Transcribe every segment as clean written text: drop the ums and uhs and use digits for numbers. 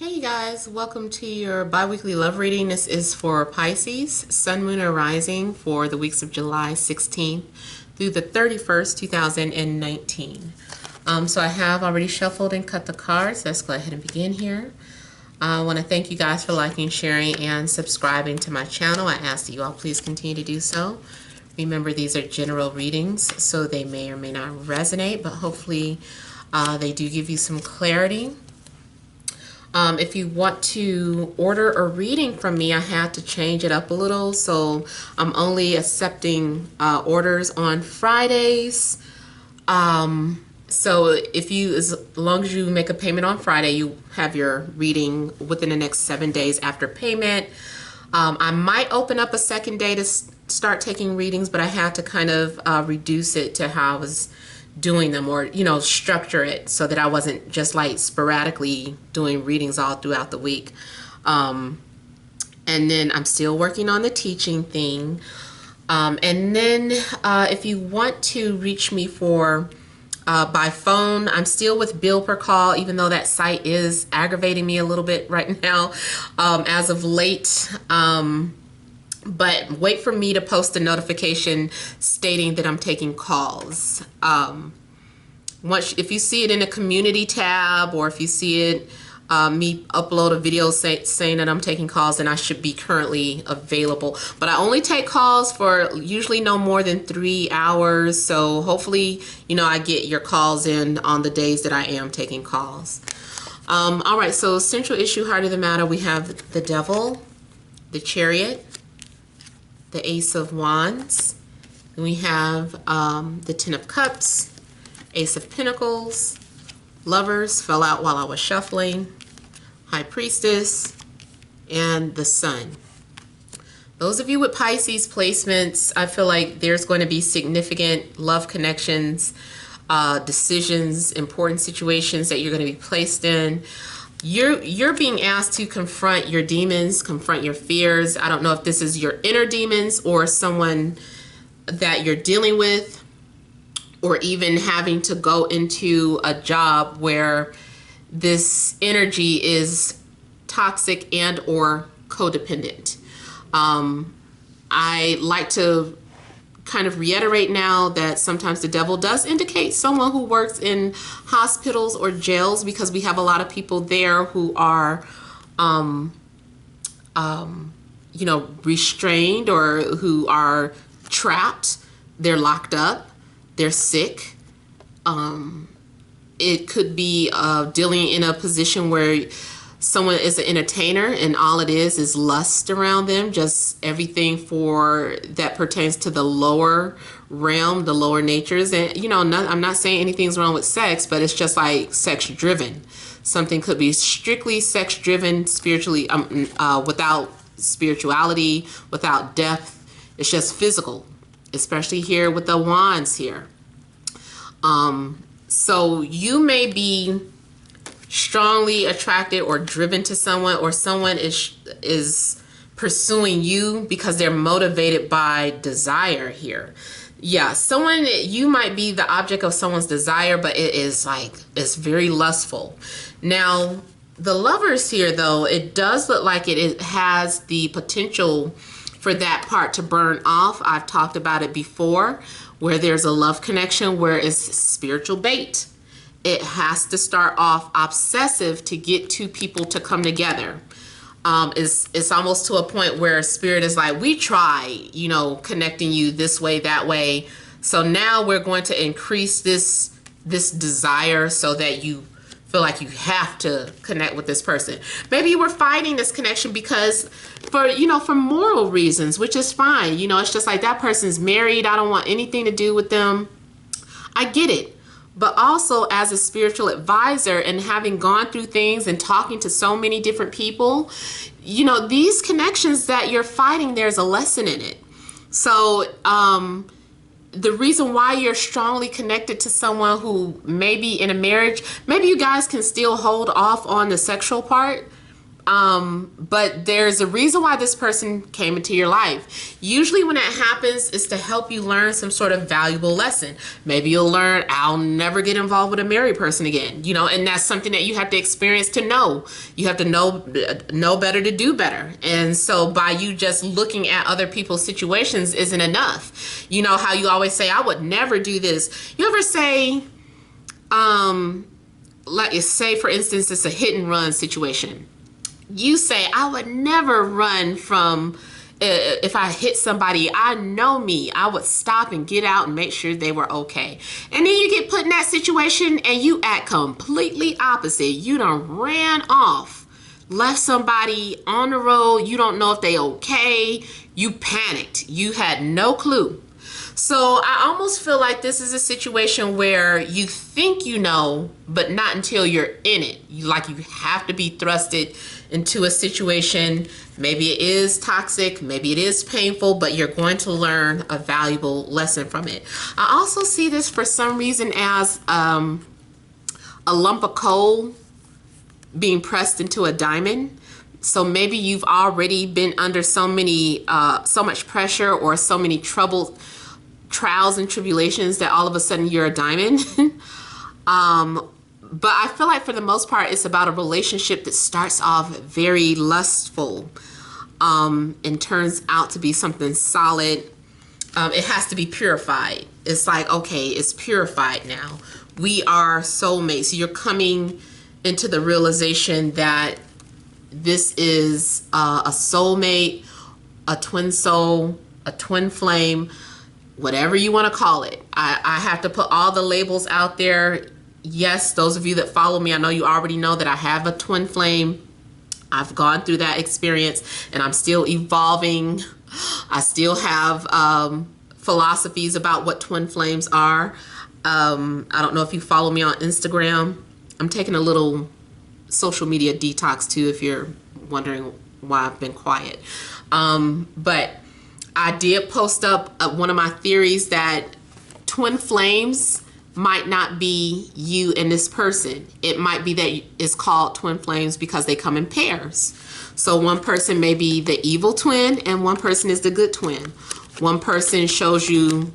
Hey guys, welcome to your bi-weekly love reading. This is for Pisces, Sun, Moon, or Rising for the weeks of July 16th through the 31st, 2019. So I have already shuffled and cut the cards. Let's go ahead and begin here. I want to thank you guys for liking, sharing, and subscribing to my channel. I ask that you all please continue to do so. Remember, these are general readings, so they may or may not resonate, but hopefully they do give you some clarity. If you want to order a reading from me, I had to change it up a little, so I'm only accepting orders on Fridays. So if you, as long as you make a payment on Friday, you have your reading within the next 7 days after payment. I might open up a second day to start taking readings, but I had to kind of reduce it to how I was doing them, or structure it so that I wasn't just like sporadically doing readings all throughout the week. And then I'm still working on the teaching thing. And then if you want to reach me for by phone, I'm still with bill per call, even though that site is aggravating me a little bit right now as of late. But wait for me to post a notification stating that I'm taking calls. If you see it in a community tab, or if you see it, me upload a video saying that I'm taking calls, then I should be currently available. But I only take calls for usually no more than 3 hours. So hopefully, I get your calls in on the days that I am taking calls. All right, so central issue, heart of the matter, we have the Devil, the Chariot, the Ace of Wands, and we have the Ten of Cups, Ace of Pentacles, Lovers fell out while I was shuffling, High Priestess, and the Sun. Those of you with Pisces placements, I feel like there's going to be significant love connections, decisions, important situations that you're going to be placed in. You're being asked to confront your demons, confront your fears. I don't know if this is your inner demons or someone that you're dealing with, or even having to go into a job where this energy is toxic and or codependent. I like to kind of reiterate now that sometimes the devil does indicate someone who works in hospitals or jails, because we have a lot of people there who are restrained, or who are trapped. They're locked up, they're sick. It could be dealing in a position where someone is an entertainer and all it is lust around them, just everything for that pertains to the lower realm, the lower natures. And I'm not saying anything's wrong with sex, but it's just like sex driven. Something could be strictly sex driven, spiritually, without spirituality, without depth. It's just physical, especially here with the wands here. So you may be strongly attracted or driven to someone, or someone is pursuing you because they're motivated by desire here. Yeah, you might be the object of someone's desire, but it's very lustful. Now, the Lovers here, though, it does look like it has the potential for that part to burn off. I've talked about it before, where there's a love connection where it's spiritual bait. It has to start off obsessive to get two people to come together. It's almost to a point where spirit is like, we try, connecting you this way, that way. So now we're going to increase this desire so that you feel like you have to connect with this person. Maybe you were fighting this connection because for moral reasons, which is fine. It's just like, that person's married. I don't want anything to do with them. I get it. But also, as a spiritual advisor and having gone through things and talking to so many different people, these connections that you're fighting, there's a lesson in it. So the reason why you're strongly connected to someone who may be in a marriage, maybe you guys can still hold off on the sexual part. But there's a reason why this person came into your life. Usually when that happens, it's to help you learn some sort of valuable lesson. Maybe you'll learn, I'll never get involved with a married person again, you know, and that's something that you have to experience to know. You have to know better to do better. And so by you just looking at other people's situations isn't enough. You know how you always say, I would never do this. You ever say, like, say for instance, it's a hit and run situation. You say, I would never run from, if I hit somebody, I know me, I would stop and get out and make sure they were okay. And then you get put in that situation and you act completely opposite. You done ran off, left somebody on the road. You don't know if they okay. You panicked. You had no clue. So I almost feel like this is a situation where you think you know, but not until you're in it. You have to be thrusted into a situation. Maybe it is toxic, maybe it is painful, but you're going to learn a valuable lesson from it. I also see this for some reason as a lump of coal being pressed into a diamond. So maybe you've already been under so much pressure or so many trials and tribulations that all of a sudden you're a diamond. But I feel like for the most part, it's about a relationship that starts off very lustful and turns out to be something solid. It has to be purified. It's like, okay, it's purified now. We are soulmates. So you're coming into the realization that this is a soulmate, a twin soul, a twin flame, whatever you want to call it. I have to put all the labels out there. Yes, those of you that follow me, I know you already know that I have a twin flame. I've gone through that experience and I'm still evolving. I still have philosophies about what twin flames are. I don't know if you follow me on Instagram. I'm taking a little social media detox too, if you're wondering why I've been quiet. But I did post up one of my theories that twin flames might not be you and this person. It might be that it's called twin flames because they come in pairs. So one person may be the evil twin and one person is the good twin. One person shows you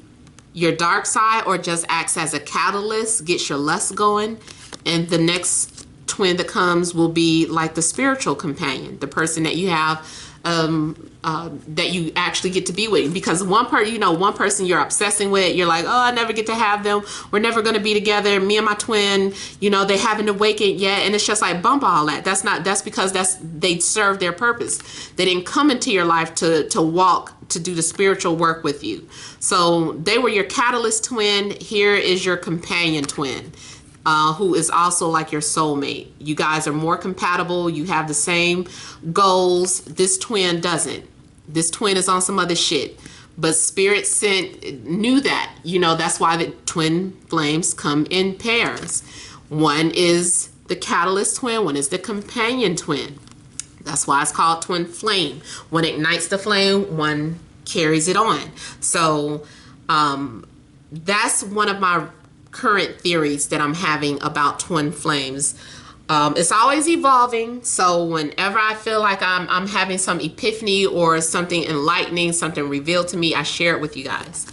your dark side or just acts as a catalyst, gets your lust going, and the next twin that comes will be like the spiritual companion, the person that you have that you actually get to be with. Because one person you're obsessing with, you're like, oh, I never get to have them, we're never going to be together, me and my twin, they haven't awakened yet, and it's just like, bump all that. That's because they serve their purpose. They didn't come into your life to walk, to do the spiritual work with you. So they were your catalyst twin. Here is your companion twin, who is also like your soulmate. You guys are more compatible. You have the same goals. This twin doesn't. This twin is on some other shit. But Spirit knew that. That's why the twin flames come in pairs. One is the catalyst twin. One is the companion twin. That's why it's called twin flame. One ignites the flame. One carries it on. So that's one of my current theories that I'm having about twin flames. It's always evolving, so whenever I feel like I'm having some epiphany or something enlightening, something revealed to me, I share it with you guys.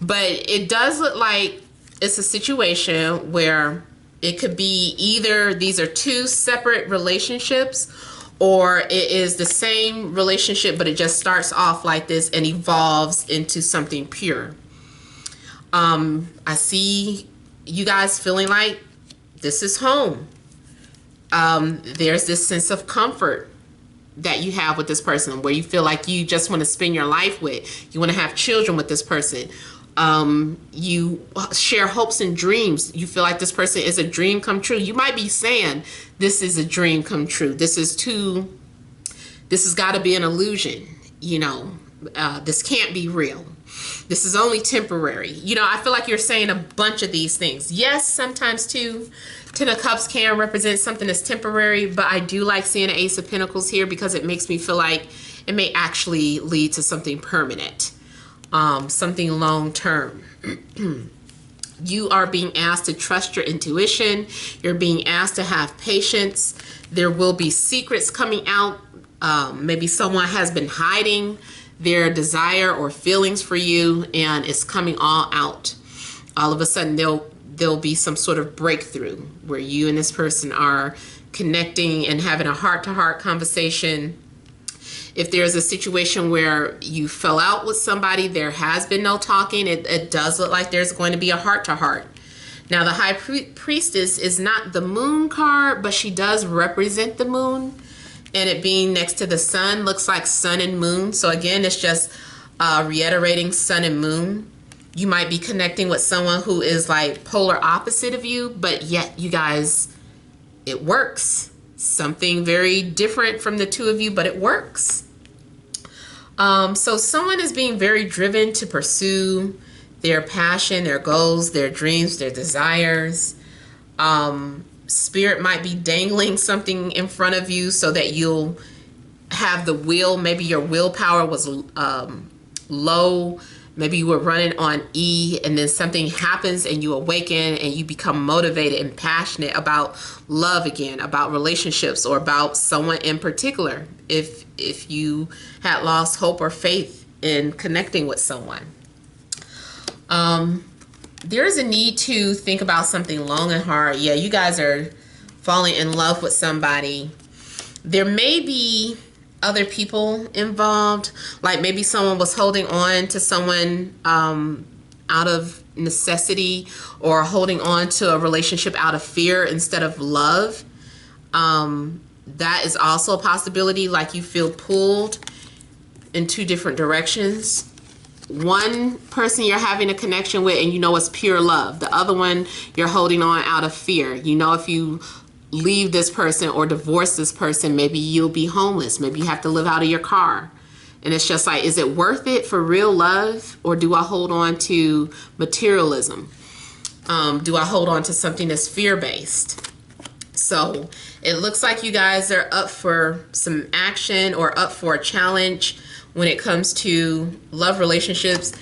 But it does look like it's a situation where it could be either these are two separate relationships, or it is the same relationship but it just starts off like this and evolves into something pure. I see you guys feeling like this is home. There's this sense of comfort that you have with this person where you feel like you just want to spend your life with. You want to have children with this person. You share hopes and dreams. You feel like this person is a dream come true. You might be saying this is a dream come true. This has got to be an illusion. This can't be real. This is only temporary. I feel like you're saying a bunch of these things. Yes, sometimes too, Ten of Cups can represent something that's temporary, but I do like seeing an Ace of Pentacles here because it makes me feel like it may actually lead to something permanent, something long term. You are being asked to trust your intuition. You're being asked to have patience. There will be secrets coming out. Maybe someone has been hiding their desire or feelings for you, and it's coming all out. All of a sudden, there'll be some sort of breakthrough where you and this person are connecting and having a heart-to-heart conversation. If there's a situation where you fell out with somebody, there has been no talking, it does look like there's going to be a heart-to-heart. Now, the High Priestess is not the moon card, but she does represent the moon. And it being next to the sun looks like sun and moon. So again, it's just reiterating sun and moon. You might be connecting with someone who is like polar opposite of you, but yet you guys, it works. Something very different from the two of you, but it works. So someone is being very driven to pursue their passion, their goals, their dreams, their desires. Spirit might be dangling something in front of you so that you'll have the will. Maybe your willpower was low. Maybe you were running on E, and then something happens and you awaken and you become motivated and passionate about love again, about relationships, or about someone in particular. If you had lost hope or faith in connecting with someone. There is a need to think about something long and hard. Yeah, you guys are falling in love with somebody. There may be other people involved, like maybe someone was holding on to someone out of necessity, or holding on to a relationship out of fear instead of love. That is also a possibility, like you feel pulled in two different directions. One person you're having a connection with and you know it's pure love. The other one you're holding on out of fear. You know, if you leave this person or divorce this person, maybe you'll be homeless. Maybe you have to live out of your car. And it's just like, is it worth it for real love? Or do I hold on to materialism? Do I hold on to something that's fear-based? So it looks like you guys are up for some action or up for a challenge when it comes to love relationships.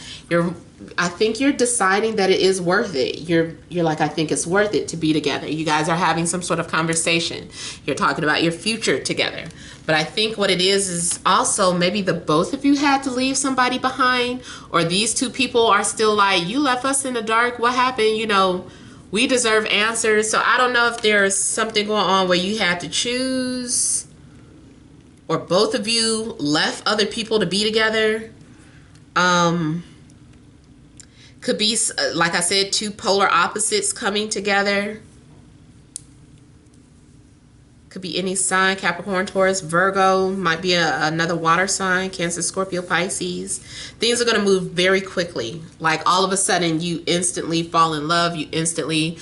I think you're deciding that it is worth it. You're like, I think it's worth it to be together. You guys are having some sort of conversation. You're talking about your future together. But I think what it is also maybe the both of you had to leave somebody behind, or these two people are still like, you left us in the dark. What happened? You know, we deserve answers. So I don't know if there's something going on where you had to choose, or both of you left other people to be together. Could be, like I said, two polar opposites coming together. Could be any sign, Capricorn, Taurus, Virgo, might be another water sign, Cancer, Scorpio, Pisces. Things are going to move very quickly. Like all of a sudden you instantly fall in love. You instantly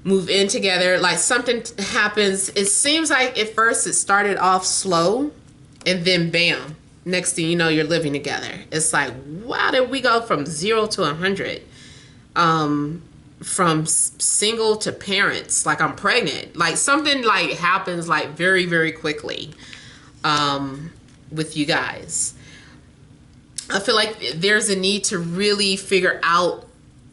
move in together. Like something happens. It seems like at first it started off slow, and then bam, next thing you know, you're living together. It's like, wow, did we go from 0 to 100? From single to parents, like I'm pregnant. Like something like happens like very, very quickly with you guys. I feel like there's a need to really figure out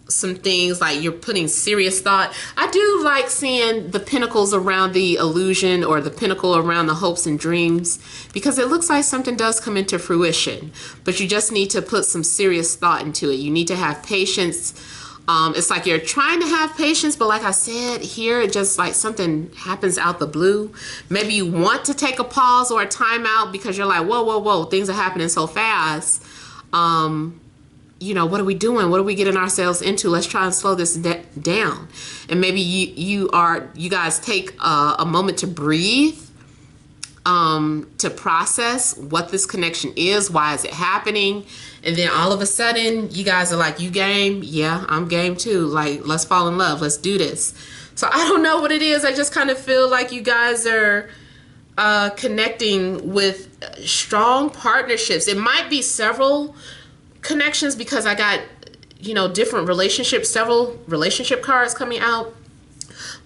some things, like you're putting serious thought. I do like seeing the pinnacles around the illusion, or the pinnacle around the hopes and dreams, because it looks like something does come into fruition, but you just need to put some serious thought into it. You need to have patience. It's like you're trying to have patience, but like I said here, it just like something happens out the blue. Maybe you want to take a pause or a timeout because you're like, whoa, whoa, whoa, things are happening so fast. You know, what are we doing? What are we getting ourselves into? Let's try and slow this down. And maybe you guys take a moment to breathe, to process what this connection is. Why is it happening? And then all of a sudden, you guys are like, you game? Yeah, I'm game too. Like, let's fall in love. Let's do this. So I don't know what it is. I just kind of feel like you guys are connecting with strong partnerships. It might be several connections because I got, you know, different relationships, several relationship cards coming out.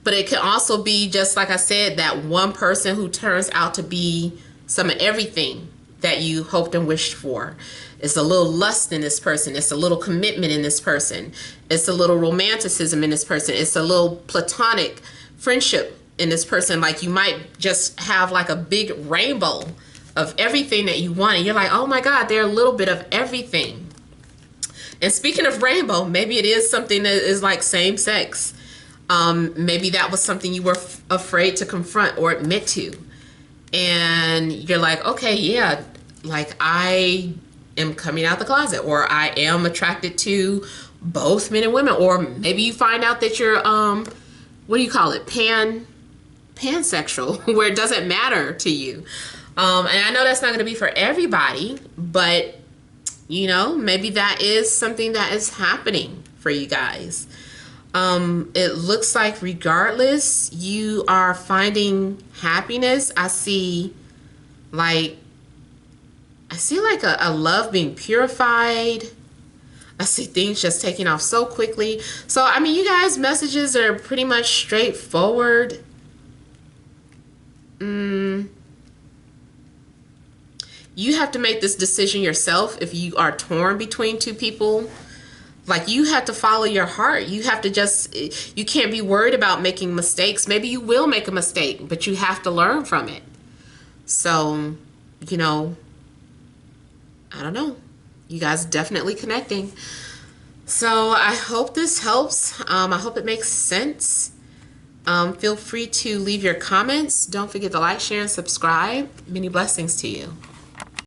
But it can also be just like I said, that one person who turns out to be some of everything that you hoped and wished for. It's a little lust in this person. It's a little commitment in this person. It's a little romanticism in this person. It's a little platonic friendship in this person. Like you might just have like a big rainbow of everything that you want. And you're like, oh my God, they're a little bit of everything. And speaking of rainbow, maybe it is something that is like same sex. Maybe that was something you were afraid to confront or admit to. And you're like, okay, yeah, like I am coming out the closet, or I am attracted to both men and women. Or maybe you find out that you're, what do you call it? Pansexual, where it doesn't matter to you. And I know that's not going to be for everybody, but you know, maybe that is something that is happening for you guys. It looks like regardless, you are finding happiness. I see like a love being purified. I see things just taking off so quickly. So, I mean, you guys' messages are pretty much straightforward. You have to make this decision yourself if you are torn between two people. Like, you have to follow your heart. You have to just, you can't be worried about making mistakes. Maybe you will make a mistake, but you have to learn from it. So, you know, I don't know. You guys definitely connecting. So I hope this helps. I hope it makes sense. Feel free to leave your comments. Don't forget to like, share, and subscribe. Many blessings to you.